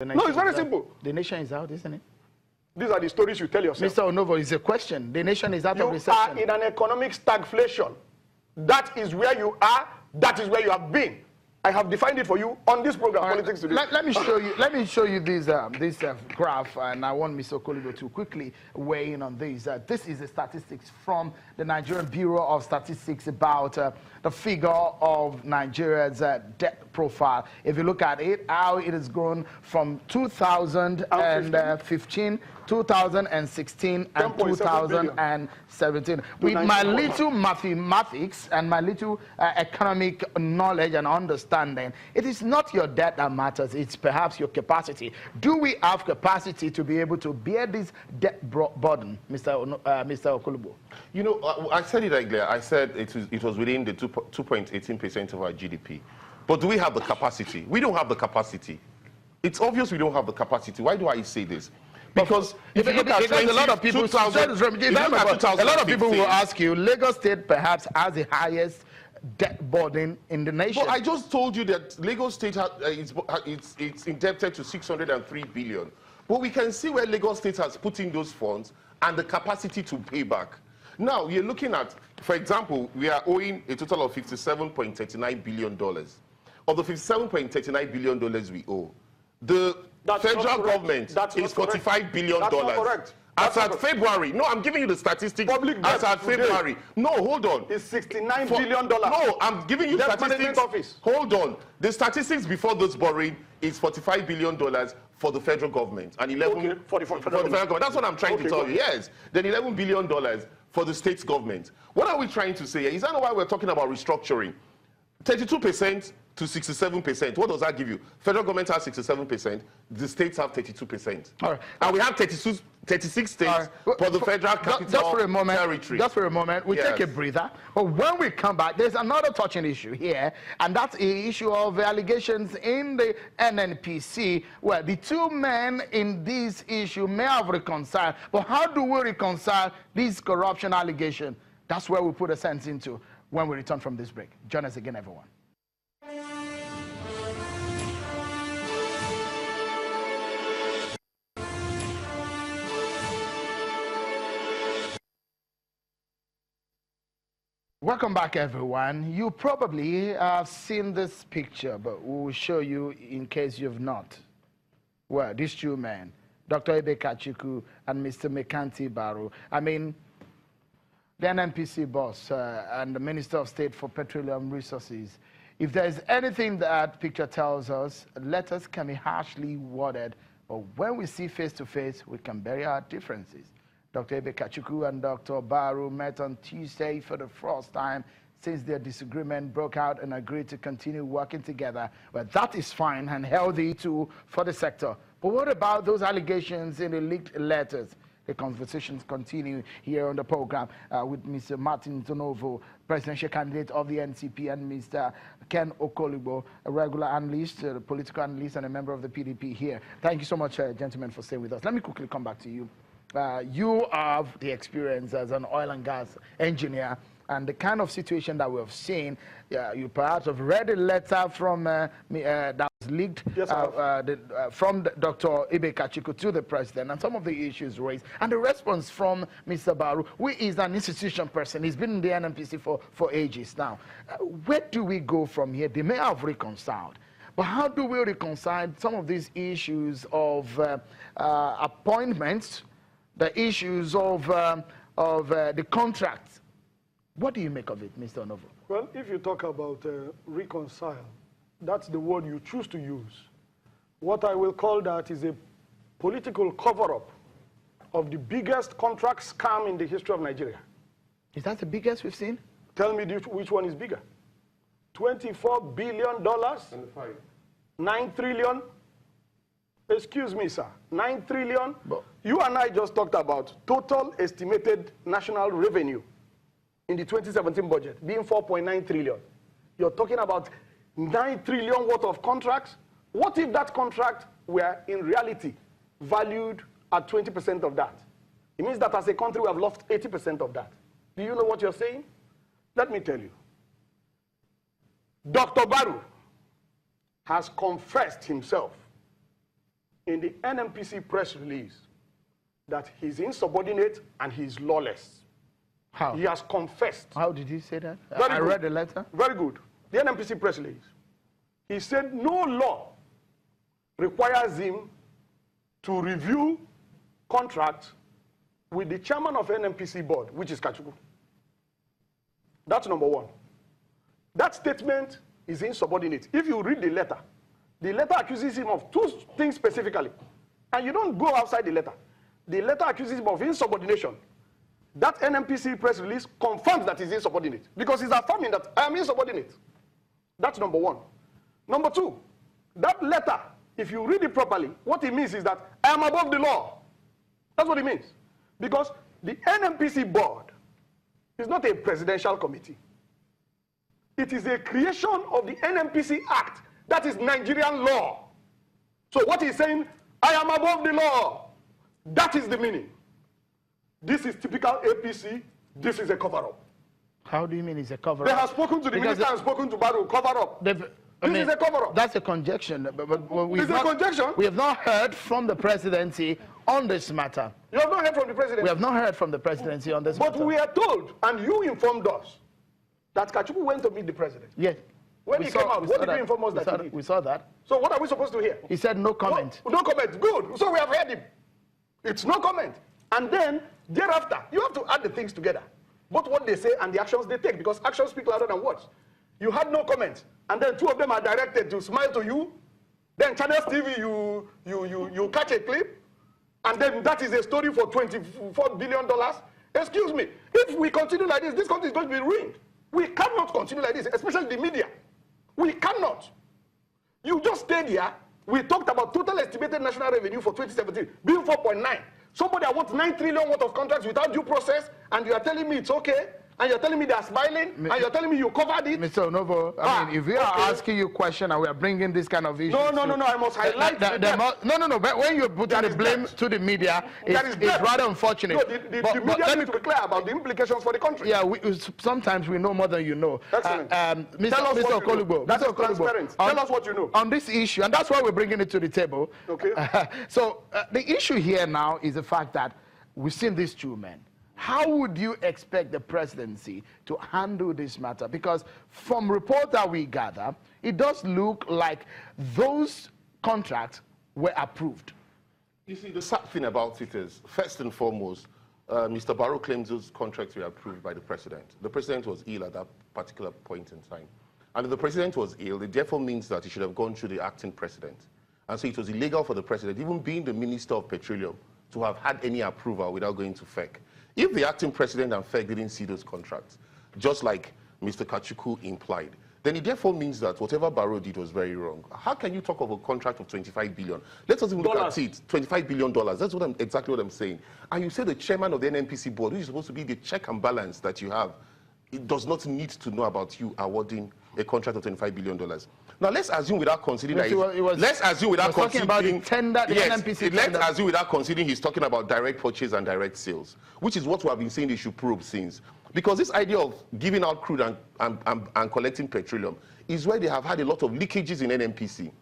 No, it's very simple. The nation is out, isn't it? These are the stories you tell yourself. Mr. Onovo, it's a question. The nation is out of recession. You are in an economic stagflation. That is where you are. That is where you have been. I have defined it for you on this program, Politics Today. Let me show you. Let me show you this graph, and I want Mr. Okolibo to quickly weigh in on this. This is the statistics from the Nigerian Bureau of Statistics about the figure of Nigeria's debt profile. If you look at it, how it has grown from 2015, 2016, and 2017. With my little mathematics and my little economic knowledge and understanding, it is not your debt that matters, it's perhaps your capacity. Do we have capacity to be able to bear this debt burden, Mr. Okolibo? You know, I said it earlier. I said it was within the 2.18% of our GDP. But do we have the capacity? We don't have the capacity. It's obvious we don't have the capacity. Why do I say this? Because if you look at a lot of people, a lot of people will ask you, Lagos State perhaps has the highest debt burden in the nation. But I just told you that Lagos State it's indebted to 603 billion. But we can see where Lagos State has put in those funds and the capacity to pay back. Now, you're looking at, for example, we are owing a total of $57.39 billion. Of the $57.39 billion we owe, the federal government is $45 billion. That's not correct. As at February, no, I'm giving you the statistics. As at February, no, hold on. It's $69 billion. No, I'm giving you statistics. Office. Hold on. The statistics before this borrowing is $45 billion for the federal government and 11 for the federal government. That's what I'm trying to tell you. Yes, then $11 billion for the state government. What are we trying to say here? Is that why we're talking about restructuring? 32% to 67%. What does that give you? Federal government has 67%. The states have 32%. All right. And we have 36 states for the federal capital territory. Just for a moment, we take a breather. But when we come back, there's another touching issue here, and that's the issue of allegations in the NNPC, where the two men in this issue may have reconciled. But how do we reconcile these corruption allegations? That's where we put a sense into when we return from this break. Join us again, everyone. Welcome back, everyone. You probably have seen this picture, but we will show you in case you've not. Well, these two men, Dr. Ibekachuku and Mr. Mekanti Baru. I mean, the NNPC boss and the Minister of State for Petroleum Resources. If there's anything that picture tells us, letters can be harshly worded, but when we see face to face, we can bury our differences. Dr. Ibekachuku and Dr. Baru met on Tuesday for the first time since their disagreement broke out and agreed to continue working together. Well, that is fine and healthy too for the sector. But what about those allegations in the leaked letters? The conversations continue here on the program with Mr. Martin Onovo, presidential candidate of the NCP, and Mr. Ken Okolibo, a regular analyst, a political analyst, and a member of the PDP here. Thank you so much, gentlemen, for staying with us. Let me quickly come back to you. You have the experience as an oil and gas engineer, and the kind of situation that we have seen. You perhaps have read a letter from that was leaked from Dr. Ibekachuku to the president, and some of the issues raised, and the response from Mr. Baru, who is an institution person. He's been in the NNPC for ages now. Where do we go from here? They may have reconciled, but how do we reconcile some of these issues of appointments, the issues of the contracts? What do you make of it, Mr. Onovo? Well, if you talk about reconcile, that's the word you choose to use. What I will call that is a political cover-up of the biggest contract scam in the history of Nigeria. Is that the biggest we've seen? Tell me which one is bigger. $24 billion? 9 trillion? Excuse me, sir. 9 trillion? But you and I just talked about total estimated national revenue in the 2017 budget being 4.9 trillion. You're talking about 9 trillion worth of contracts. What if that contract were in reality valued at 20% of that? It means that as a country we have lost 80% of that. Do you know what you're saying? Let me tell you. Dr. Baru has confessed himself in the NNPC press release that he's insubordinate and he's lawless. How? He has confessed. How did he say that? Very I good. read the letter. Very good. The NNPC press release. He said no law requires him to review contracts with the chairman of NNPC board, which is Kachukwu. That's number one. That statement is insubordinate. If you read the letter accuses him of two things specifically, and you don't go outside the letter. The letter accuses him of insubordination. That NNPC press release confirms that he's insubordinate because he's affirming that I am insubordinate. That's number one. Number two, that letter, if you read it properly, what it means is that I am above the law. That's what it means. Because the NNPC board is not a presidential committee. It is a creation of the NNPC Act. That is Nigerian law. So what he's saying, I am above the law. That is the meaning. This is typical APC. This is a cover-up. How do you mean it's a cover-up? They have spoken to the minister and spoken to Baru. Cover-up. This is a cover-up. That's a conjecture. It's a conjecture. We have not heard from the presidency on this matter. You have not heard from the president? We have not heard from the presidency on this matter. But we are told, and you informed us, that Kachukwu went to meet the president. Yes. When he came out, what did you inform us that he did? We saw that. So what are we supposed to hear? He said no comment. No comment. Good. So we have heard him. It's no comment. And then, thereafter, you have to add the things together. Both what they say and the actions they take, because actions speak louder than words. You had no comment, and then two of them are directed to smile to you. Then Channels TV, you catch a clip, and then that is a story for $24 billion. Excuse me. If we continue like this country is going to be ruined. We cannot continue like this, especially the media. We cannot. You just stayed here. We talked about total estimated national revenue for 2017 being 4.9. Somebody that wants 9 trillion worth of contracts without due process, and you are telling me it's okay, and you're telling me they are smiling, and you're telling me you covered it. Mr. Onovo, I mean, if we are asking you a question and we are bringing this kind of issue. No, I must highlight no, but when you're putting the blame to the media, it's rather unfortunate. No, the media need to be clear about the implications for the country. Yeah, sometimes we know more than you know. Excellent. Mr. Okolugbo. That is transparent. Tell us what you know. On this issue, and that's why we're bringing it to the table. Okay. So the issue here now is the fact that we've seen these two men. How would you expect the presidency to handle this matter? Because from reports that we gather, it does look like those contracts were approved. You see, the sad thing about it is, first and foremost, Mr. Barrow claims those contracts were approved by the president. The president was ill at that particular point in time. And if the president was ill, it therefore means that he should have gone through the acting president. And so it was illegal for the president, even being the Minister of Petroleum, to have had any approval without going to FEC. If the acting president and FEC didn't see those contracts, just like Mr. Kachukwu implied, then it therefore means that whatever Barrow did was very wrong. How can you talk of a contract of $25 billion? Let us even look at it, $25 billion. That's exactly what I'm saying. And you say the chairman of the NNPC board, which is supposed to be the check and balance that you have, it does not need to know about you awarding a contract of $25 billion. Now let's assume without considering let's assume without considering let's assume without considering he's talking about direct purchase and direct sales, which is what we have been saying they should probe since. Because this idea of giving out crude and collecting petroleum is where they have had a lot of leakages in NNPC.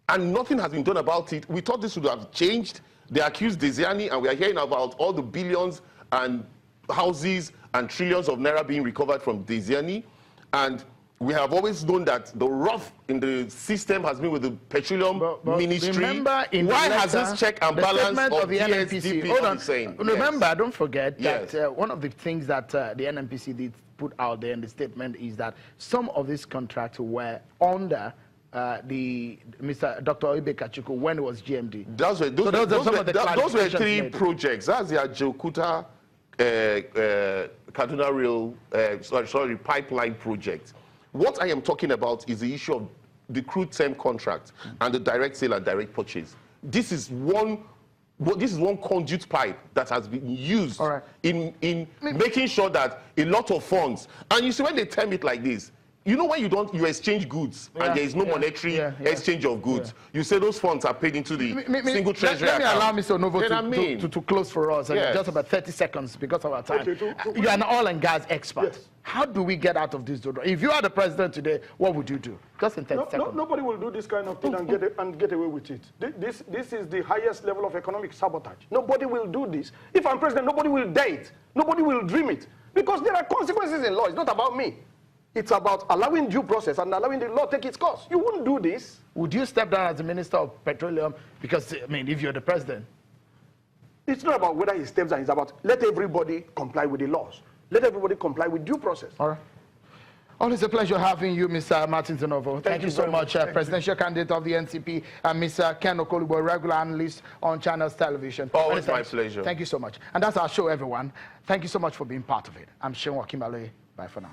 And nothing has been done about it. We thought this would have changed. They accused Desiani, and we are hearing about all the billions and houses and trillions of naira being recovered from Desiani. And we have always known that the rough in the system has been with the petroleum ministry. Remember, in why the has this check and balance of the NNPC? Hold on. Saying? Remember, yes. Don't forget that one of the things that the NNPC did put out there in the statement is that some of these contracts were under Mr. Dr. Ibe Kachukwu when it was GMD. Those were three projects. That's the Ajokuta Kaduna Rail, pipeline project. What I am talking about is the issue of the crude term contract and the direct sale and direct purchase. This is one conduit pipe that has been used in making sure that a lot of funds, and you see when they term it like this, you know when you exchange goods and there is no monetary exchange of goods, you say those funds are paid into the single treasury account. Let me allow Mr. Onovo to close for us. Just about 30 seconds because of our time. Okay, you're an oil and gas expert. Yes. How do we get out of this dodo? If you are the president today, what would you do? Just in 30 seconds. Nobody will do this kind of thing and get away with it. This is the highest level of economic sabotage. Nobody will do this. If I'm president, nobody will dare it. Nobody will dream it. Because there are consequences in law. It's not about me. It's about allowing due process and allowing the law take its course. You wouldn't do this. Would you step down as the Minister of Petroleum? Because, I mean, if you're the president. It's not about whether he steps down. It's about let everybody comply with the laws. Let everybody comply with due process. All right. Always a pleasure having you, Mr. Martin Onovo. Thank you so much, presidential candidate of the NCP, and Mr. Ken Okolubo, regular analyst on Channels Television. Always my pleasure. Thank you so much. And that's our show, everyone. Thank you so much for being part of it. I'm Sean Wakimale. Bye for now.